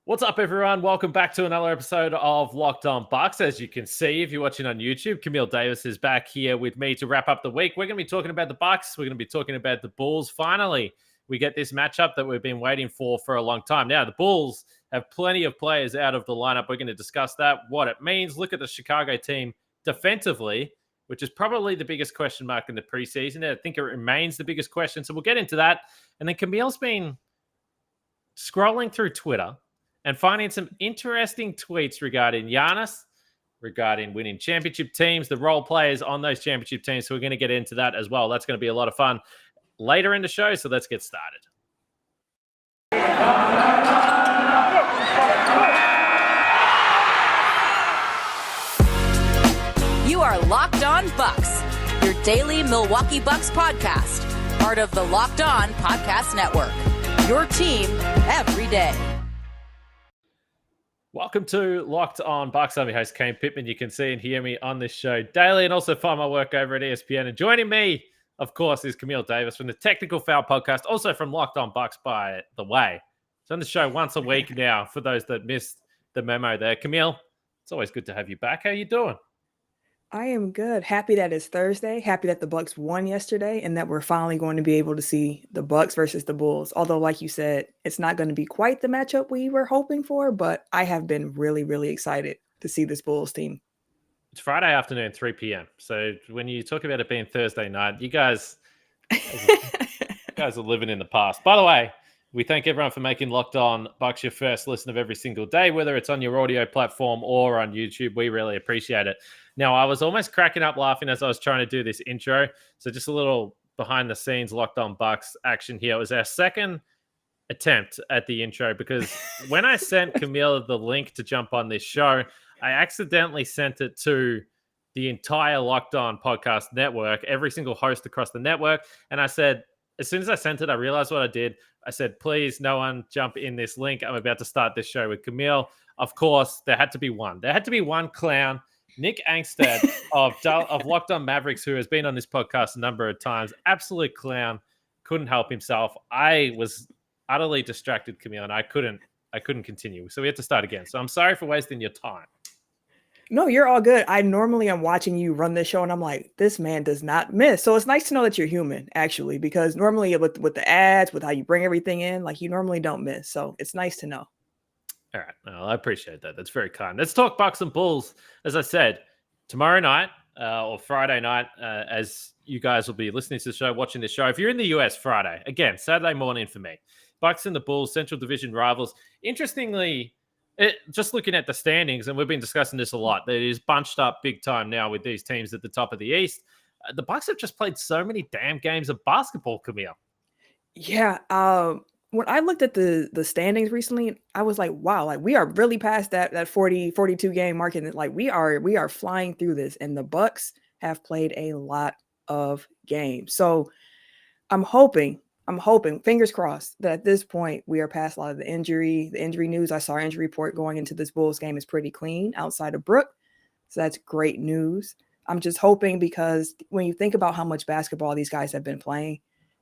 What's up, everyone? Welcome back to another episode of Locked On Bucks. As you can see, if you're watching on YouTube, Camille Davis is back here with me to wrap up the week. We're going to be talking about the Bucks. We're going to be talking about the Bulls. Finally, we get this matchup that we've been waiting for a long time. Now, the Bulls have plenty of players out of the lineup. We're going to discuss that, what it means. Look at the Chicago team defensively, which is probably the biggest question mark in the preseason. I think it remains the biggest question. So we'll get into that. And then Camille's been scrolling through Twitter and finding some interesting tweets regarding Giannis, regarding winning championship teams, the role players on those championship teams. So we're going to get into that as well. That's going to be a lot of fun later in the show. So let's get started. You are Locked On Bucks, your daily Milwaukee Bucks podcast, part of the Locked On Podcast Network, your team every day. Welcome to Locked On Bucks. I'm your host, Kane Pittman. You can see and hear me on this show daily and also find my work over at ESPN. And joining me, of course, is Camille Davis from the Technical Foul podcast, also from Locked On Bucks, by the way. It's on the show once a week now for those that missed the memo there. Camille, it's always good to have you back. How you doing? I am good. Happy that it's Thursday. Happy that the Bucks won yesterday and that we're finally going to be able to see the Bucks versus the Bulls. Although, like you said, it's not going to be quite the matchup we were hoping for, but I have been really, really excited to see this Bulls team. It's Friday afternoon, 3 p.m. So when you talk about it being Thursday night, you guys are living in the past. By the way, we thank everyone for making Locked On Bucks your first listen of every single day, whether it's on your audio platform or on YouTube. We really appreciate it. Now, I was almost cracking up laughing as I was trying to do this intro. So just a little behind the scenes Locked On Bucks action here. It was our second attempt at the intro because when I sent Camille the link to jump on this show, I accidentally sent it to the entire Locked On Podcast Network, every single host across the network. And I said, as soon as I sent it, I realized what I did. I said, please, no one jump in this link. I'm about to start this show with Camille. Of course, there had to be one. There had to be one clown, Nick Angstad of Locked On Mavericks, who has been on this podcast a number of times. Absolute clown. Couldn't help himself. I was utterly distracted, Camille, and I couldn't continue. So we had to start again. So I'm sorry for wasting your time. No, you're all good. I normally am watching you run this show and I'm like, this man does not miss. So it's nice to know that you're human, actually, because normally with the ads, with how you bring everything in, like you normally don't miss. So it's nice to know. All right. Well, I appreciate that. That's very kind. Let's talk Bucks and Bulls. As I said, tomorrow night or Friday night, as you guys will be listening to the show, watching this show. If you're in the US, Friday. Again, Saturday morning for me. Bucks and the Bulls, Central Division rivals. Interestingly, just looking at the standings, and we've been discussing this a lot, that it is bunched up big time now with these teams at the top of the East. The Bucks have just played so many damn games of basketball, Camille. Yeah. When I looked at the standings recently, I was like, wow, like we are really past that 40, 42 game mark. And like we are flying through this, and the Bucks have played a lot of games. So I'm hoping, fingers crossed, that at this point we are past a lot of the injury news. I saw our injury report going into this Bulls game is pretty clean outside of Brook. So that's great news. I'm just hoping, because when you think about how much basketball these guys have been playing,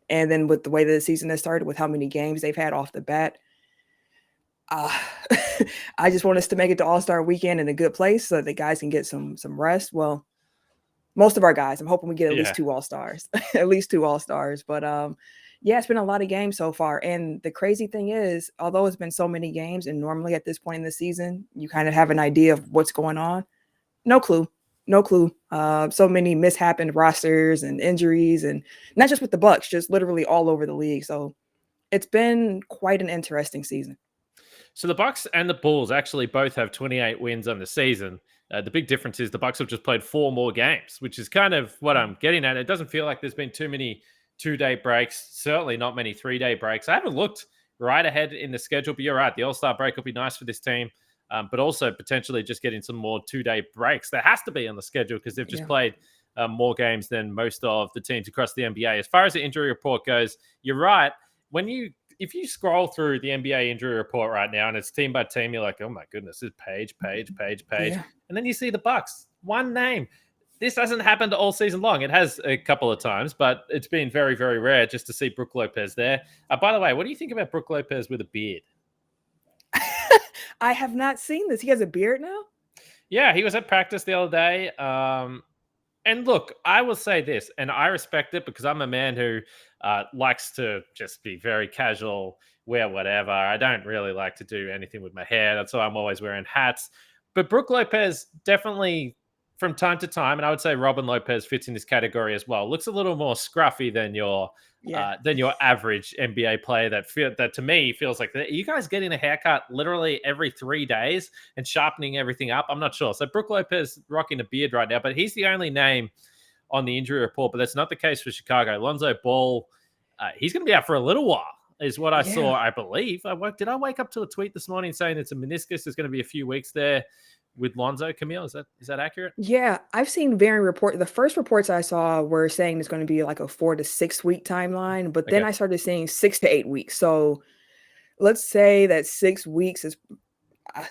and then with the way that the season has started, with how many games they've had off the bat, I just want us to make it to All-Star weekend in a good place so that the guys can get some rest. Well, most of our guys, I'm hoping we get at least 2 All-Stars, at least 2 All-Stars. But yeah, it's been a lot of games so far. And the crazy thing is, although it's been so many games, and normally at this point in the season, you kind of have an idea of what's going on. No clue. So many mishappened rosters and injuries, and not just with the Bucks, just literally all over the league. So it's been quite an interesting season. So the Bucks and the Bulls actually both have 28 wins on the season. The big difference is the Bucks have just played 4 more games, which is kind of what I'm getting at. It doesn't feel like there's been too many 2-day breaks, certainly not many 3-day breaks. I haven't looked right ahead in the schedule, but you're right. The All-Star break will be nice for this team, but also potentially just getting some more 2-day breaks. There has to be on the schedule because they've just played more games than most of the teams across the NBA. As far as the injury report goes, you're right. If you scroll through the NBA injury report right now and it's team by team, you're like, oh my goodness, it's page. Yeah. And then you see the Bucks, one name. This hasn't happened all season long. It has a couple of times, but it's been very, very rare just to see Brook Lopez there. By the way, what do you think about Brook Lopez with a beard? I have not seen this. He has a beard now? Yeah, he was at practice the other day. And look, I will say this, and I respect it because I'm a man who likes to just be very casual, wear whatever. I don't really like to do anything with my hair. That's why I'm always wearing hats. But Brook Lopez definitely, from time to time, and I would say Robin Lopez fits in this category as well. Looks a little more scruffy Yeah. than your average NBA player that to me feels like that. You guys getting a haircut literally every 3 days and sharpening everything up. I'm not sure. So Brook Lopez rocking a beard right now, but he's the only name on the injury report. But that's not the case for Chicago. Lonzo Ball, he's going to be out for a little while, is what I saw. Yeah. I believe. Did I wake up to a tweet this morning saying it's a meniscus? There's going to be a few weeks there with Lonzo. Camille, is that accurate? Yeah, I've seen varying report. The first reports I saw were saying it's going to be like a 4 to 6 week timeline, but then Okay. I started seeing 6 to 8 weeks. So let's say that 6 weeks is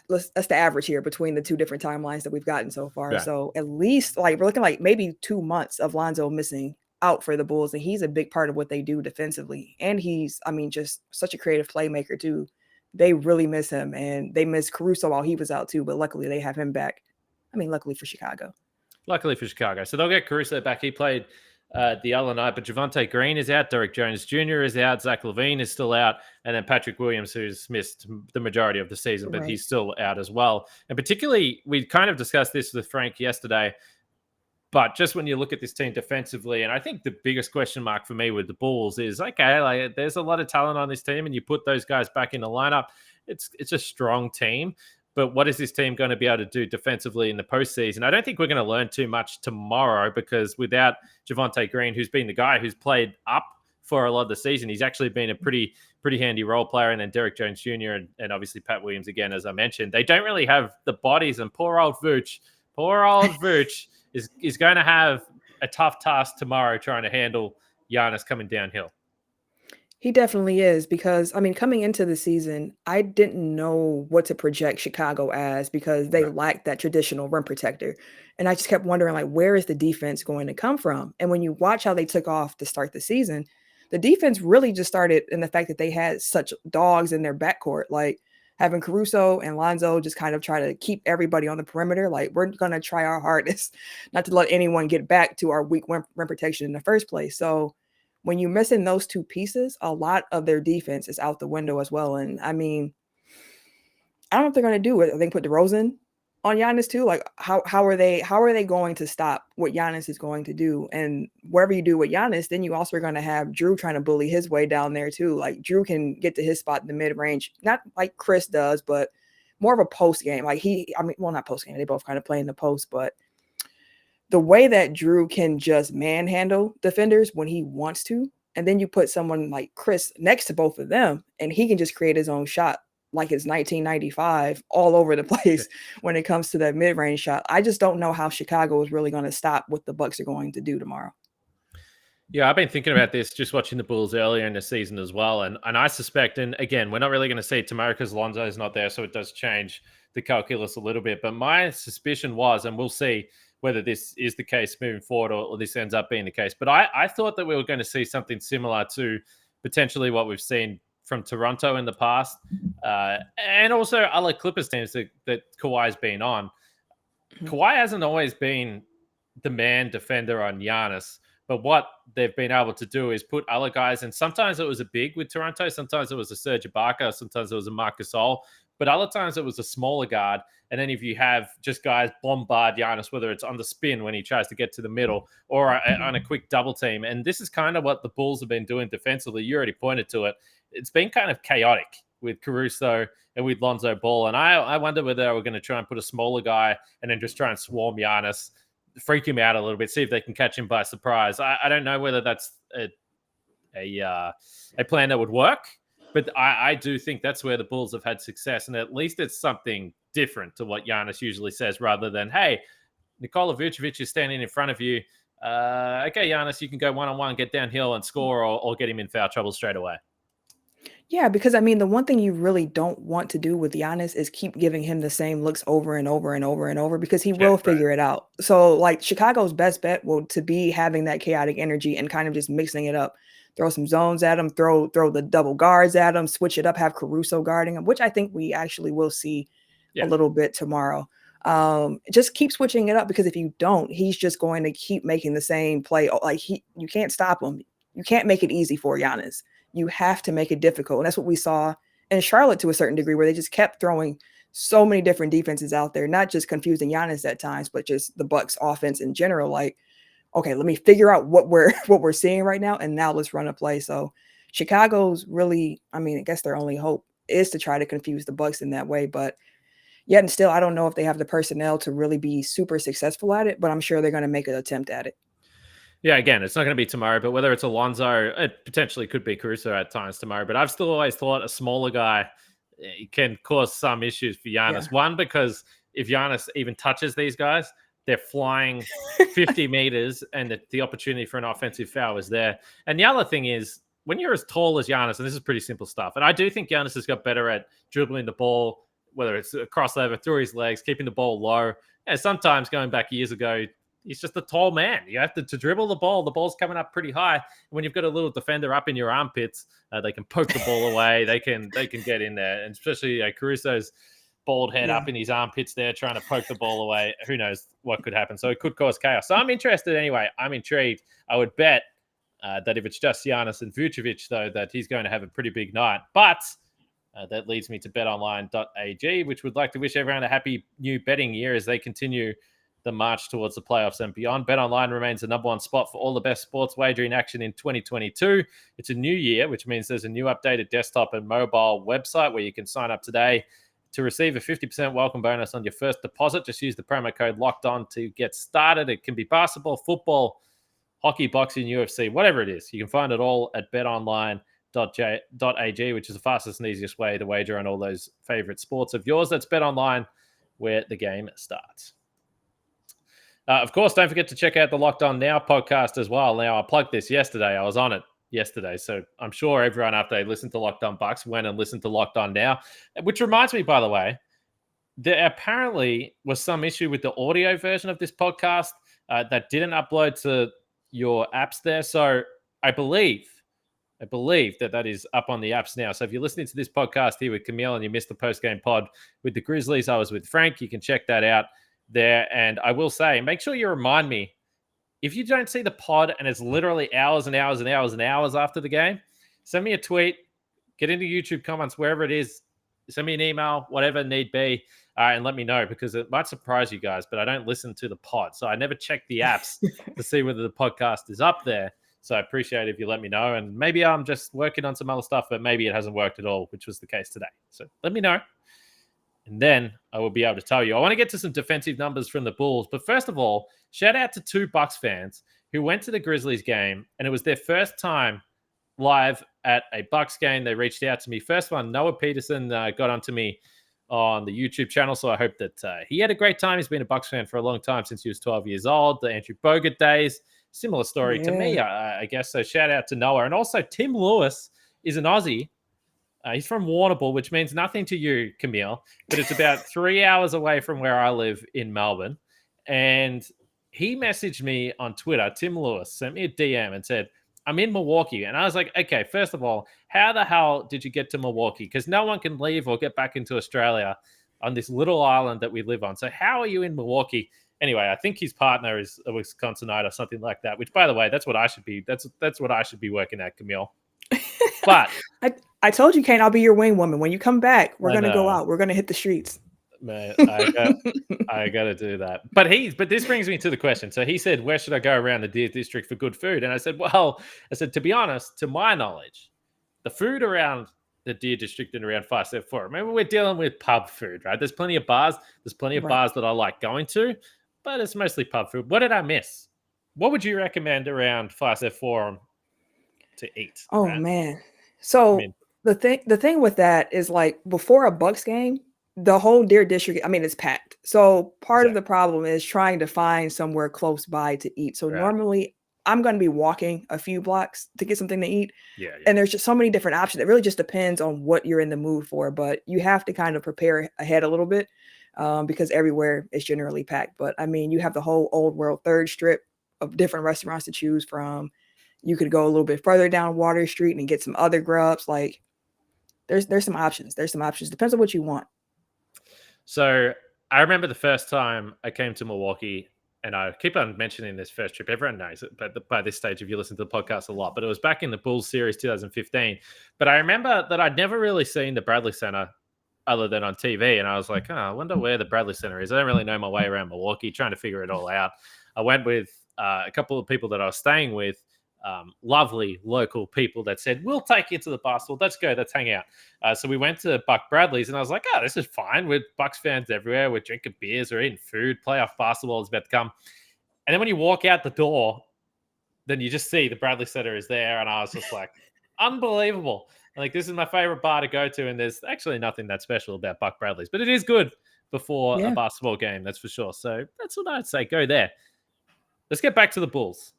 that's the average here between the two different timelines that we've gotten so far. Yeah. So at least like we're looking like maybe 2 months of Lonzo missing out for the Bulls, and he's a big part of what they do defensively. And he's, I mean, just such a creative playmaker too. They really miss him, and they miss Caruso while he was out too. But luckily, they have him back. I mean, luckily for Chicago. Luckily for Chicago. So they'll get Caruso back. He played the other night, but Javonte Green is out. Derek Jones Jr. is out. Zach LaVine is still out. And then Patrick Williams, who's missed the majority of the season, but Right. he's still out as well. And particularly, we kind of discussed this with Frank yesterday, but just when you look at this team defensively, and I think the biggest question mark for me with the Bulls is, okay, like there's a lot of talent on this team, and you put those guys back in the lineup. It's a strong team. But what is this team going to be able to do defensively in the postseason? I don't think we're going to learn too much tomorrow because without Javonte Green, who's been the guy who's played up for a lot of the season, he's actually been a pretty handy role player. And then Derek Jones Jr. and obviously Pat Williams again, as I mentioned, they don't really have the bodies. And poor old Vooch is going to have a tough task tomorrow trying to handle Giannis coming downhill. He definitely is because, I mean, coming into the season, I didn't know what to project Chicago as because they lacked that traditional rim protector. And I just kept wondering, like, where is the defense going to come from? And when you watch how they took off to start the season, the defense really just started in the fact that they had such dogs in their backcourt, like having Caruso and Lonzo just kind of try to keep everybody on the perimeter. Like, we're going to try our hardest not to let anyone get back to our weak rim protection in the first place. So, when you're missing those two pieces, a lot of their defense is out the window as well. And I mean, I don't know if they're going to do it. I think put DeRozan on Giannis too. Like how are they going to stop what Giannis is going to do? And wherever you do with Giannis, then you also are going to have Drew trying to bully his way down there too. Like Drew can get to his spot in the mid range, not like Chris does, but more of a post game. Like not post game. They both kind of play in the post, but the way that Drew can just manhandle defenders when he wants to, and then you put someone like Chris next to both of them, and he can just create his own shot like it's 1995 all over the place when it comes to that mid-range shot. I just don't know how Chicago is really going to stop what the Bucks are going to do tomorrow. Yeah, I've been thinking about this just watching the Bulls earlier in the season as well. And I suspect, and again, we're not really going to see it tomorrow because Lonzo's not there, so it does change the calculus a little bit. But my suspicion was, and we'll see whether this is the case moving forward or this ends up being the case. But I thought that we were going to see something similar to potentially what we've seen from Toronto in the past, and also other Clippers teams that Kawhi's been on. Kawhi hasn't always been the man defender on Giannis, but what they've been able to do is put other guys, and sometimes it was a big with Toronto, sometimes it was a Serge Ibaka, sometimes it was a Marc Gasol, but other times it was a smaller guard. And then if you have just guys bombard Giannis, whether it's on the spin when he tries to get to the middle or on a quick double team. And this is kind of what the Bulls have been doing defensively. You already pointed to it. It's been kind of chaotic with Caruso and with Lonzo Ball. And I wonder whether we're going to try and put a smaller guy and then just try and swarm Giannis, freak him out a little bit, see if they can catch him by surprise. I don't know whether that's a plan that would work. But I do think that's where the Bulls have had success. And at least it's something different to what Giannis usually says rather than, hey, Nikola Vucevic is standing in front of you. Okay, Giannis, you can go one-on-one, get downhill and score or get him in foul trouble straight away. Yeah, because I mean, the one thing you really don't want to do with Giannis is keep giving him the same looks over and over and over and over because he will figure it out. So like Chicago's best bet will to be having that chaotic energy and kind of just mixing it up. throw some zones at him, throw the double guards at him, switch it up, have Caruso guarding him, which I think we actually will see a little bit tomorrow. Just keep switching it up, because if you don't, he's just going to keep making the same play. Like you can't stop him. You can't make it easy for Giannis. You have to make it difficult. And that's what we saw in Charlotte to a certain degree, where they just kept throwing so many different defenses out there, not just confusing Giannis at times, but just the Bucks offense in general. Like, okay, let me figure out what we're seeing right now, and now let's run a play. So Chicago's really, I mean, I guess their only hope is to try to confuse the Bucks in that way. But yet and still, I don't know if they have the personnel to really be super successful at it, but I'm sure they're going to make an attempt at it. Yeah, again, it's not going to be tomorrow, but whether it's Alonzo, it potentially could be Caruso at times tomorrow. But I've still always thought a smaller guy can cause some issues for Giannis. Yeah. One, because if Giannis even touches these guys, they're flying 50 meters, and the opportunity for an offensive foul is there. And the other thing is, when you're as tall as Giannis, and this is pretty simple stuff, and I do think Giannis has got better at dribbling the ball, whether it's a crossover through his legs, keeping the ball low. And sometimes going back years ago, he's just a tall man. You have to dribble the ball. The ball's coming up pretty high. When you've got a little defender up in your armpits, they can poke the ball away. They can get in there. And especially Caruso's bald head up in his armpits there, trying to poke the ball away. Who knows what could happen? So it could cause chaos. So I'm interested anyway. I'm intrigued. I would bet that if it's just Giannis and Vucevic, though, that he's going to have a pretty big night. But that leads me to betonline.ag, which would like to wish everyone a happy new betting year as they continue the march towards the playoffs and beyond. BetOnline remains the number one spot for all the best sports wagering action in 2022. It's a new year, which means there's a new updated desktop and mobile website where you can sign up today to receive a 50% welcome bonus on your first deposit. Just use the promo code LOCKEDON to get started. It can be basketball, football, hockey, boxing, UFC, whatever it is. You can find it all at betonline.ag, which is the fastest and easiest way to wager on all those favorite sports of yours. That's BetOnline, where the game starts. Of course, don't forget to check out the Locked On Now podcast as well. Now, I plugged this yesterday. I was on it yesterday, so I'm sure everyone, after they listened to Locked On Bucks, went and listened to Locked On Now, which reminds me, by the way, there apparently was some issue with the audio version of this podcast that didn't upload to your apps there. So I believe that is up on the apps now. So if you're listening to this podcast here with Camille and you missed the post-game pod with the Grizzlies, I was with Frank. You can check that out there. And I will say, make sure you remind me, if you don't see the pod and it's literally hours and hours and hours and hours after the game, send me a tweet, get into YouTube comments, wherever it is, send me an email, whatever need be, and let me know, because it might surprise you guys, but I don't listen to the pod. So I never check the apps to see whether the podcast is up there. So I appreciate it if you let me know. And maybe I'm just working on some other stuff, but maybe it hasn't worked at all, which was the case today. So let me know. And then I will be able to tell you. I want to get to some defensive numbers from the Bulls. But first of all, shout out to two Bucks fans who went to the Grizzlies game, and it was their first time live at a Bucks game. They reached out to me. First one, Noah Peterson got onto me on the YouTube channel, so I hope that he had a great time. He's been a Bucks fan for a long time, since he was 12 years old. The Andrew Bogut days, similar story to me, I guess. So shout out to Noah. And also Tim Lewis is an Aussie. He's from Warrnambool, which means nothing to you, Camille, but it's about 3 hours away from where I live in Melbourne. And he messaged me on Twitter. Tim Lewis sent me a DM and said, I'm in Milwaukee. And I was like, okay, first of all, how the hell did you get to Milwaukee? Because no one can leave or get back into Australia on this little island that we live on. So how are you in Milwaukee? Anyway, I think his partner is a Wisconsinite or something like that, which, by the way, that's what I should be. That's what I should be working at, Camille. But I told you, Kane, I'll be your wing woman. When you come back, we're going to go out. We're going to hit the streets. Man, I got to do that. But this brings me to the question. So he said, where should I go around the Deer District for good food? And I said, to be honest, to my knowledge, the food around the Deer District and around 574, remember, we're dealing with pub food, right? There's plenty of bars. There's plenty of bars that I like going to, but it's mostly pub food. What did I miss? What would you recommend around 574 to eat? Oh, man. So the thing with that is, like, before a Bucks game, the whole Deer District, I mean, it's packed. So part of the problem is trying to find somewhere close by to eat. So normally I'm going to be walking a few blocks to get something to eat. Yeah. And there's just so many different options. It really just depends on what you're in the mood for. But you have to kind of prepare ahead a little bit because everywhere is generally packed. But I mean, you have the whole Old World Third Strip of different restaurants to choose from. You could go a little bit further down Water Street and get some other grubs. Like there's some options. There's some options. Depends on what you want. So I remember the first time I came to Milwaukee, and I keep on mentioning this first trip. Everyone knows it, but by this stage, if you listen to the podcast a lot, but it was back in the Bulls series 2015. But I remember that I'd never really seen the Bradley Center other than on TV. And I was like, I wonder where the Bradley Center is. I don't really know my way around Milwaukee, trying to figure it all out. I went with a couple of people that I was staying with, lovely local people that said, we'll take you to the basketball. Let's go. Let's hang out. So we went to Buck Bradley's, and I was like, this is fine. We're Bucks fans everywhere. We're drinking beers. We're eating food. Playoff basketball is about to come. And then when you walk out the door, then you just see the Bradley Center is there. And I was just like, unbelievable. Like, this is my favorite bar to go to. And there's actually nothing that special about Buck Bradley's, but it is good before a basketball game. That's for sure. So that's what I'd say. Go there. Let's get back to the Bulls.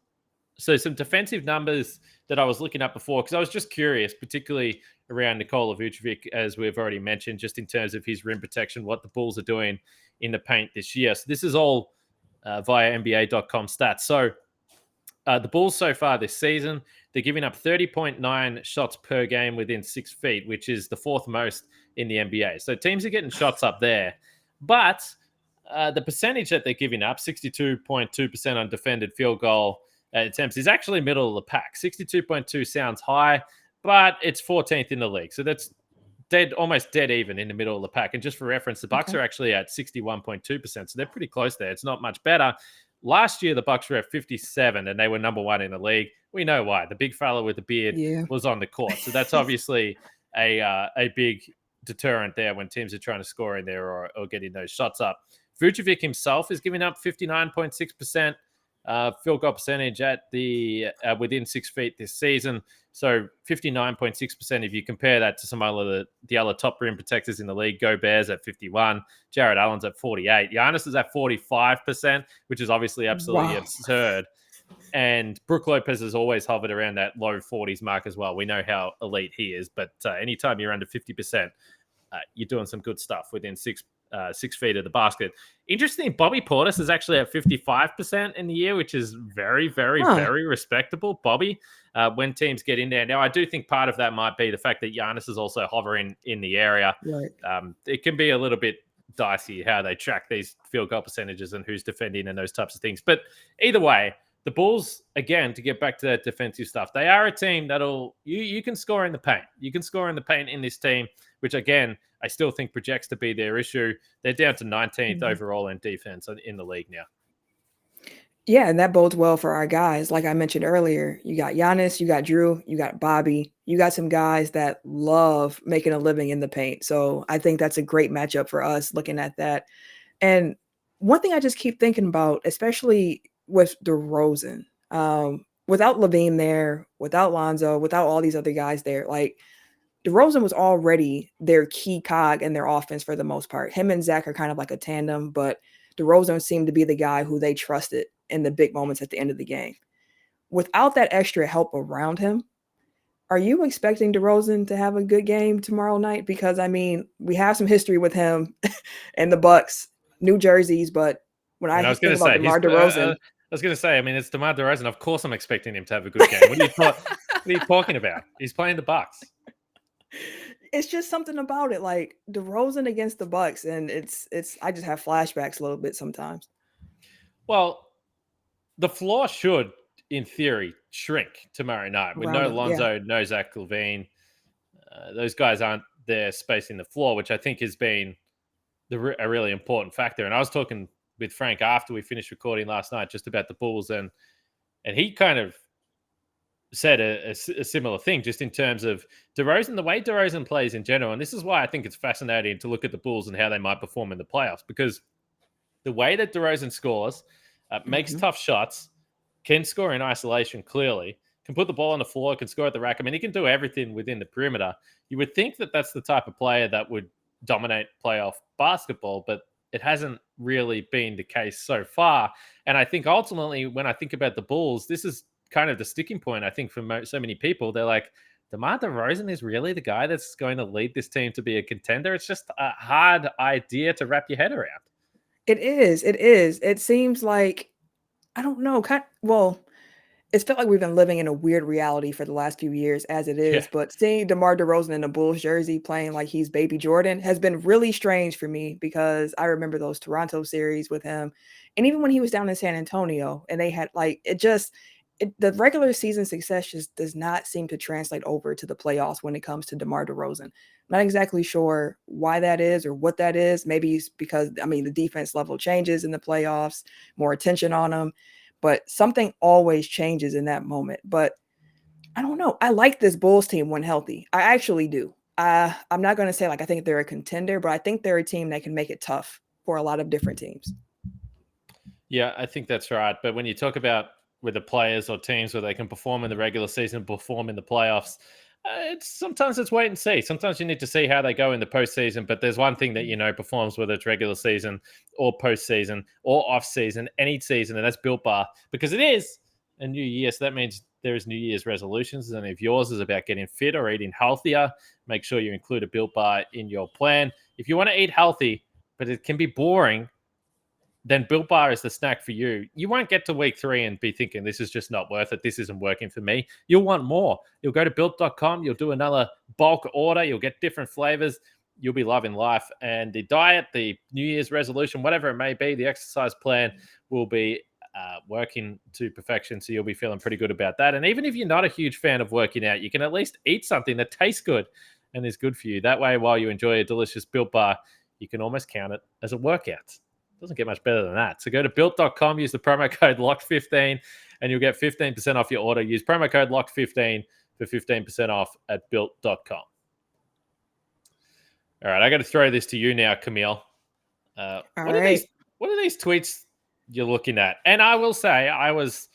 So some defensive numbers that I was looking up before, because I was just curious, particularly around Nikola Vucevic, as we've already mentioned, just in terms of his rim protection, what the Bulls are doing in the paint this year. So this is all via NBA.com stats. So the Bulls so far this season, they're giving up 30.9 shots per game within 6 feet, which is the fourth most in the NBA. So teams are getting shots up there. But the percentage that they're giving up, 62.2% on defended field goal attempts, is actually middle of the pack. 62.2 sounds high, but it's 14th in the league. So that's almost dead even in the middle of the pack. And just for reference, the Bucks are actually at 61.2%. So they're pretty close there. It's not much better. Last year, the Bucks were at 57, and they were number one in the league. We know why. The big fella with the beard was on the court. So that's obviously a big deterrent there when teams are trying to score in there or getting those shots up. Vucevic himself is giving up 59.6% field goal percentage at the within 6 feet this season. So 59.6% if you compare that to some other the other top rim protectors in the league. Gobert's at 51, Jared Allen's at 48, Giannis is at 45%, which is obviously absolutely absurd. And Brook Lopez has always hovered around that low 40s mark as well. We know how elite he is, but anytime you're under 50%, you're doing some good stuff within 6 feet of the basket. Interesting, Bobby Portis is actually at 55% in the year, which is very, very, very respectable. Bobby, when teams get in there. Now, I do think part of that might be the fact that Giannis is also hovering in the area. Right. It can be a little bit dicey how they track these field goal percentages and who's defending and those types of things. But either way, the Bulls, again, to get back to that defensive stuff, they are a team that'll you can score in the paint. You can score in the paint in this team, which, again, I still think projects to be their issue. They're down to 19th overall in defense in the league now. Yeah, and that bodes well for our guys. Like I mentioned earlier, you got Giannis, you got Drew, you got Bobby. You got some guys that love making a living in the paint. So I think that's a great matchup for us looking at that. And one thing I just keep thinking about, especially with DeRozan, without Levine there, without Lonzo, without all these other guys there, like DeRozan was already their key cog in their offense for the most part. Him and Zach are kind of like a tandem, but DeRozan seemed to be the guy who they trusted in the big moments at the end of the game. Without that extra help around him, are you expecting DeRozan to have a good game tomorrow night? Because, I mean, we have some history with him and the Bucks, New Jerseys, but when I was think about DeMar DeRozan... I was going to say, I mean, it's DeMar DeRozan. Of course I'm expecting him to have a good game. What are you talking about? He's playing the Bucks. It's just something about it, like DeRozan against the Bucks, and it's. I just have flashbacks a little bit sometimes. Well, the floor should, in theory, shrink tomorrow night with no Lonzo, no Zach LaVine. Those guys aren't there spacing the floor, which I think has been a really important factor. And I was talking with Frank after we finished recording last night just about the Bulls, and he kind of said a similar thing just in terms of DeRozan, the way DeRozan plays in general. And this is why I think it's fascinating to look at the Bulls and how they might perform in the playoffs, because the way that DeRozan scores, makes tough shots, can score in isolation clearly, can put the ball on the floor, can score at the rack. I mean, he can do everything within the perimeter. You would think that that's the type of player that would dominate playoff basketball, but it hasn't really been the case so far. And I think ultimately, when I think about the Bulls, this is kind of the sticking point, I think, for so many people. They're like, DeMar DeRozan is really the guy that's going to lead this team to be a contender. It's just a hard idea to wrap your head around. It is. It seems like, I don't know. It's felt like we've been living in a weird reality for the last few years as it Yeah. is, but seeing DeMar DeRozan in a Bulls jersey playing like he's baby Jordan has been really strange for me because I remember those Toronto series with him. And even when he was down in San Antonio and they had like the regular season success just does not seem to translate over to the playoffs when it comes to DeMar DeRozan. Not exactly sure why that is or what that is. Maybe it's because the defense level changes in the playoffs, more attention on him, but something always changes in that moment. But I don't know. I like this Bulls team when healthy. I actually do. I'm not going to say like I think they're a contender, but I think they're a team that can make it tough for a lot of different teams. Yeah, I think that's right. But when you talk about with the players or teams where they can perform in the regular season, perform in the playoffs, sometimes it's wait and see. Sometimes you need to see how they go in the postseason. But there's one thing that performs whether it's regular season or postseason or off season, any season, and that's Built Bar because it is a new year. So that means there is New Year's resolutions, and if yours is about getting fit or eating healthier, make sure you include a Built Bar in your plan. If you want to eat healthy, but it can be boring, then Built Bar is the snack for you. You won't get to week 3 and be thinking, this is just not worth it. This isn't working for me. You'll want more. You'll go to built.com. You'll do another bulk order. You'll get different flavors. You'll be loving life. And the diet, the New Year's resolution, whatever it may be, the exercise plan will be working to perfection. So you'll be feeling pretty good about that. And even if you're not a huge fan of working out, you can at least eat something that tastes good and is good for you. That way, while you enjoy a delicious Built Bar, you can almost count it as a workout. Doesn't get much better than that. So go to built.com, use the promo code LOCKED15, and you'll get 15% off your order. Use promo code LOCKED15 for 15% off at built.com. All right, I got to throw this to you now, Camille. What are these tweets you're looking at? And I will say, I was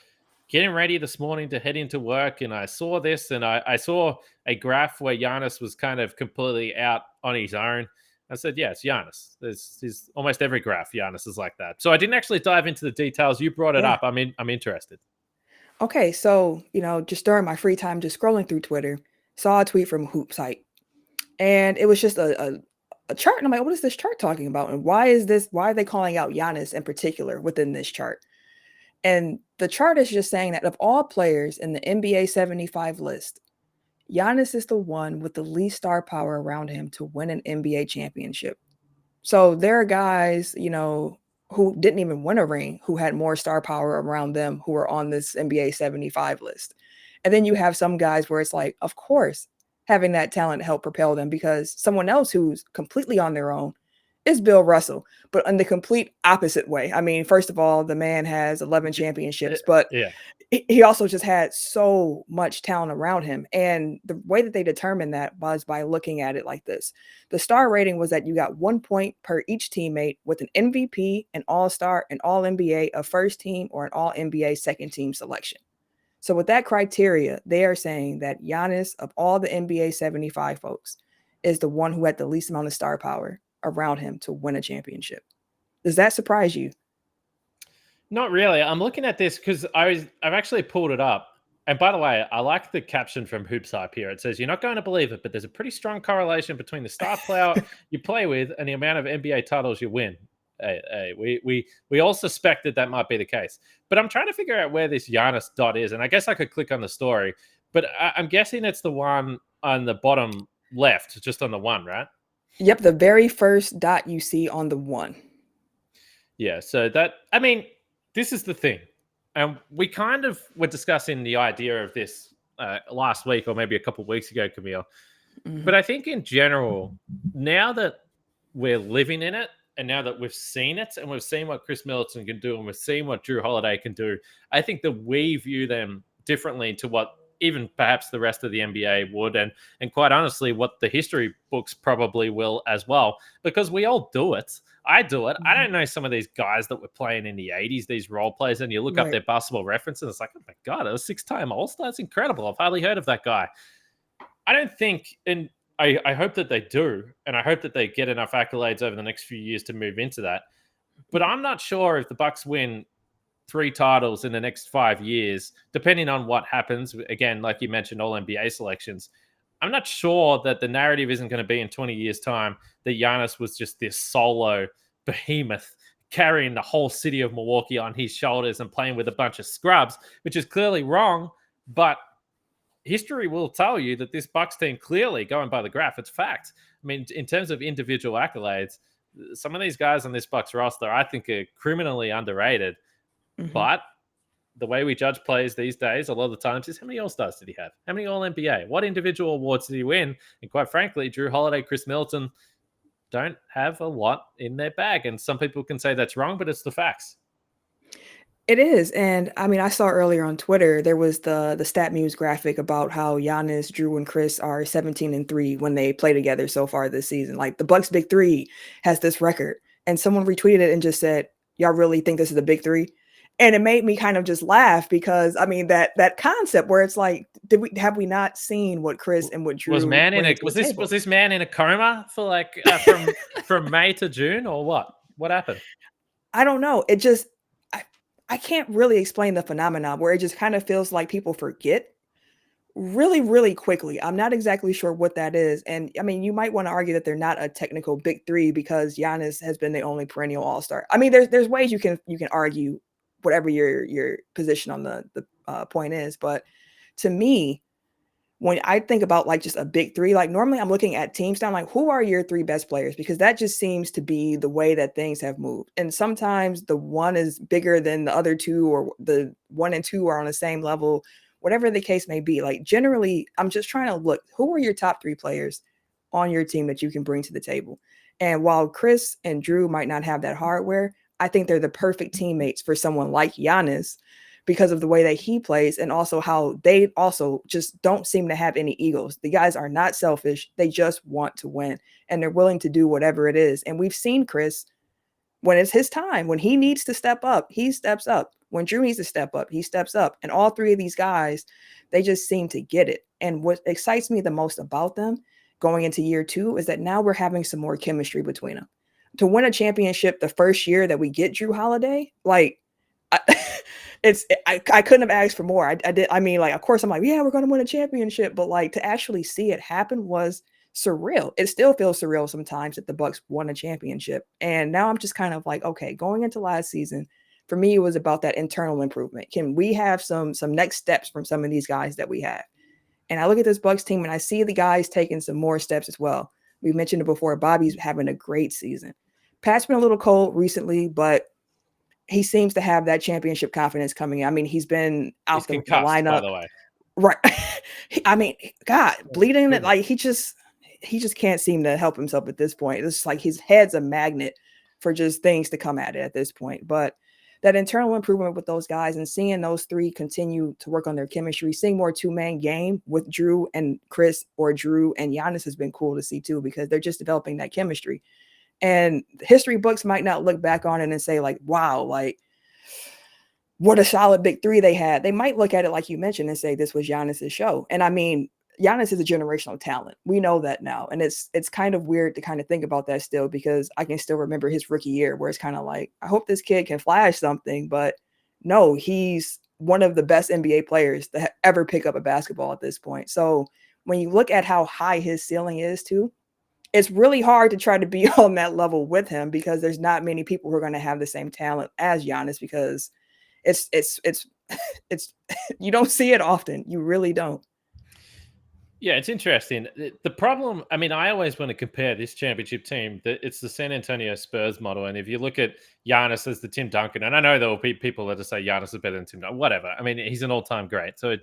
getting ready this morning to head into work, and I saw this, and I saw a graph where Giannis was kind of completely out on his own. I said, yes, Giannis. There's almost every graph Giannis is like that. So I didn't actually dive into the details. You brought it up. I'm interested. Okay, so, just during my free time, just scrolling through Twitter, saw a tweet from Hoop Site. And it was just a chart. And I'm like, what is this chart talking about? And why are they calling out Giannis in particular within this chart? And the chart is just saying that of all players in the NBA 75 list, Giannis is the one with the least star power around him to win an NBA championship. So there are guys, who didn't even win a ring, who had more star power around them, who are on this NBA 75 list. And then you have some guys where it's like, of course, having that talent help propel them because someone else who's completely on their own is Bill Russell, but in the complete opposite way. I mean, first of all, the man has 11 championships, but yeah, he also just had so much talent around him. And the way that they determined that was by looking at it like this. The star rating was that you got 1 point per each teammate with an MVP, an all-star, an all-NBA, a first team, or an all-NBA second team selection. So with that criteria, they are saying that Giannis, of all the NBA 75 folks, is the one who had the least amount of star power around him to win a championship. Does that surprise you? Not really. I'm looking at this because I've actually pulled it up. And by the way, I like the caption from Hoops Hype here. It says, you're not going to believe it, but there's a pretty strong correlation between the star player you play with and the amount of NBA titles you win. We all suspected that might be the case. But I'm trying to figure out where this Giannis dot is. And I guess I could click on the story. But I'm guessing it's the one on the bottom left, just on the one, right? Yep, the very first dot you see on the one. Yeah, so this is the thing. And we kind of were discussing the idea of this last week or maybe a couple of weeks ago, Camille. Mm-hmm. But I think in general, now that we're living in it and now that we've seen it and we've seen what Chris Middleton can do and we've seen what Drew Holiday can do, I think that we view them differently to what even perhaps the rest of the NBA would. And quite honestly, what the history books probably will as well, because we all do it. I do it. I don't know some of these guys that were playing in the 80s, these role players, and you look up their basketball references, it's like, oh my God, a 6-time All-Star. That's incredible. I've hardly heard of that guy. I don't think, and I hope that they do, and I hope that they get enough accolades over the next few years to move into that. But I'm not sure if the Bucks win 3 titles in the next 5 years, depending on what happens. Again, like you mentioned, all NBA selections. I'm not sure that the narrative isn't going to be in 20 years' time that Giannis was just this solo behemoth carrying the whole city of Milwaukee on his shoulders and playing with a bunch of scrubs, which is clearly wrong. But history will tell you that this Bucks team, clearly going by the graph, it's fact. I mean, in terms of individual accolades, some of these guys on this Bucks roster, I think, are criminally underrated. Mhm. But the way we judge players these days, a lot of the times, is how many All-Stars did he have? How many All-NBA? What individual awards did he win? And quite frankly, Drew Holiday, Chris Middleton don't have a lot in their bag. And some people can say that's wrong, but it's the facts. It is. And I mean, I saw earlier on Twitter, there was the Stat Muse graphic about how Giannis, Drew, and Chris are 17-3 when they play together so far this season. Like the Bucks Big Three has this record. And someone retweeted it and just said, y'all really think this is the Big Three? And it made me kind of just laugh because I mean that concept where it's like, have we not seen what Chris and what Drew was this man in a coma for like from May to June or what? What happened? I don't know. It just I can't really explain the phenomenon where it just kind of feels like people forget really, really quickly. I'm not exactly sure what that is. And I mean, you might want to argue that they're not a technical Big Three because Giannis has been the only perennial All-Star. I mean, there's ways you can argue whatever your position on the point is. But to me, when I think about like just a Big Three, like normally I'm looking at teams down, like who are your three best players? Because that just seems to be the way that things have moved. And sometimes the one is bigger than the other two, or the 1 and 2 are on the same level, whatever the case may be. Like generally, I'm just trying to look, who are your top 3 players on your team that you can bring to the table? And while Chris and Drew might not have that hardware, I think they're the perfect teammates for someone like Giannis, because of the way that he plays and also how they also just don't seem to have any egos. The guys are not selfish. They just want to win and they're willing to do whatever it is. And we've seen Chris, when it's his time, when he needs to step up, he steps up. When Drew needs to step up, he steps up. And all 3 of these guys, they just seem to get it. And what excites me the most about them going into year 2 is that now we're having some more chemistry between them. To win a championship the first year that we get Drew Holiday, like, I couldn't have asked for more. I mean, like, of course I'm like, yeah, we're going to win a championship, but like to actually see it happen was surreal. It still feels surreal sometimes that the Bucks won a championship. And now I'm just kind of like, okay, going into last season, for me, it was about that internal improvement. Can we have some next steps from some of these guys that we have? And I look at this Bucks team and I see the guys taking some more steps as well. We mentioned it before. Bobby's having a great season. Pat's been a little cold recently, but he seems to have that championship confidence coming in. I mean, he's been out the lineup, by the way. Right. I mean, God, bleeding it, like he just can't seem to help himself at this point. It's like his head's a magnet for just things to come at it at this point. But that internal improvement with those guys and seeing those 3 continue to work on their chemistry, seeing more 2-man game with Drew and Chris or Drew and Giannis has been cool to see too, because they're just developing that chemistry. And history books might not look back on it and say like, wow, like what a solid Big Three they had. They might look at it like you mentioned and say this was Giannis's show. And I mean, Giannis is a generational talent. We know that now. And it's kind of weird to kind of think about that still, because I can still remember his rookie year where it's kind of like, I hope this kid can flash something, but no, he's one of the best NBA players that ever pick up a basketball at this point. So when you look at how high his ceiling is too, it's really hard to try to be on that level with him, because there's not many people who are going to have the same talent as Giannis, because it's you don't see it often. You really don't. Yeah, it's interesting. The problem, I mean, I always want to compare this championship team. It's the San Antonio Spurs model. And if you look at Giannis as the Tim Duncan, and I know there will be people that say Giannis is better than Tim Duncan, whatever. I mean, he's an all-time great. So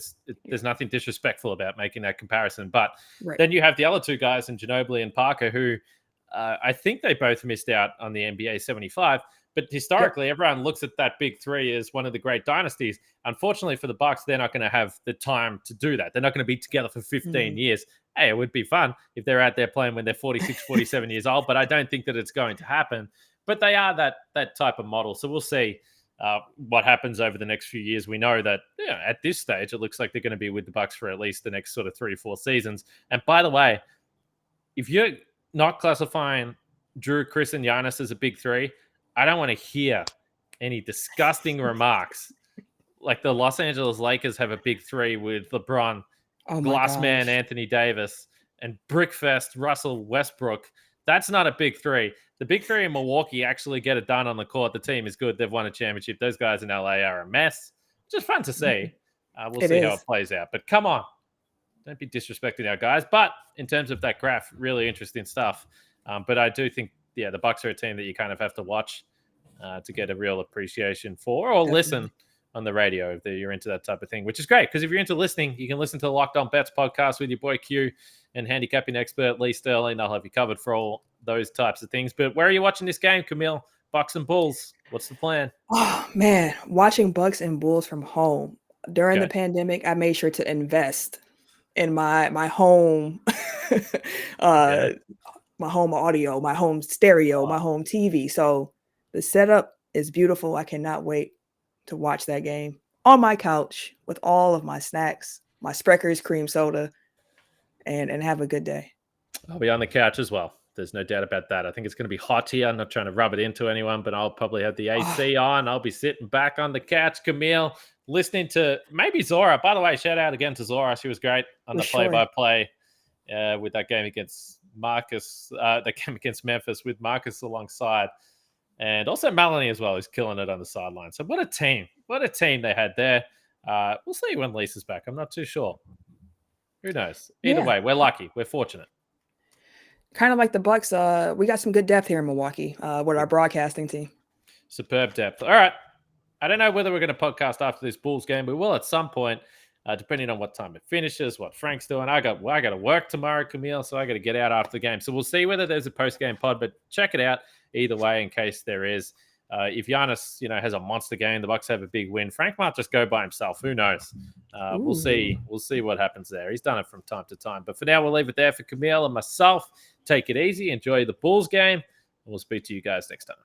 there's nothing disrespectful about making that comparison. But then you have the other 2 guys in Ginobili and Parker, who I think they both missed out on the NBA 75. But historically, everyone looks at that Big Three as one of the great dynasties. Unfortunately for the Bucks, they're not going to have the time to do that. They're not going to be together for 15 years. Hey, it would be fun if they're out there playing when they're 46, 47 years old, but I don't think that it's going to happen. But they are that type of model. So we'll see what happens over the next few years. We know that at this stage, it looks like they're going to be with the Bucks for at least the next sort of 3 or 4 seasons. And by the way, if you're not classifying Drew, Chris, and Giannis as a Big Three, I don't want to hear any disgusting remarks like the Los Angeles Lakers have a Big Three with LeBron, Glassman, Anthony Davis, and Brickfest Russell Westbrook. That's not a big three. The big three in Milwaukee actually get it done on the court. The team is good. They've won a championship. Those guys in LA are a mess. Just fun to see. We'll see how it plays out. But come on. Don't be disrespecting our guys. But in terms of that graph, really interesting stuff. But I do think, the Bucks are a team that you kind of have to watch to get a real appreciation for, or listen on the radio if you're into that type of thing, which is great because if you're into listening, you can listen to the Locked On Bets podcast with your boy Q and handicapping expert Lee Sterling. They'll have you covered for all those types of things. But where are you watching this game, Camille? Bucks and Bulls. What's the plan? Oh man, watching Bucks and Bulls from home during the pandemic, I made sure to invest in my home, my home audio, my home stereo, my home TV. So the setup is beautiful. I cannot wait to watch that game on my couch with all of my snacks, my Sprecher's cream soda, and have a good day. I'll be on the couch as well. There's no doubt about that. I think it's going to be hot here. I'm not trying to rub it into anyone, but I'll probably have the AC on. I'll be sitting back on the couch, Camille, listening to maybe Zora. By the way, shout out again to Zora. She was great on the play-by-play with that game against Marcus, that game against Memphis with Marcus alongside. And also Melanie as well, who's killing it on the sideline. So what a team. What a team they had there. We'll see when Lisa's back. I'm not too sure. Who knows? Either way, we're lucky. We're fortunate. Kind of like the Bucks. We got some good depth here in Milwaukee with our broadcasting team. Superb depth. All right. I don't know whether we're going to podcast after this Bulls game. We will at some point, depending on what time it finishes, what Frank's doing. I got to work tomorrow, Camille, so I got to get out after the game. So we'll see whether there's a post-game pod, but check it out either way in case there is. If Giannis, has a monster game, the Bucks have a big win. Frank might just go by himself. Who knows? We'll see. We'll see what happens there. He's done it from time to time. But for now, we'll leave it there for Camille and myself. Take it easy. Enjoy the Bulls game. And we'll speak to you guys next time.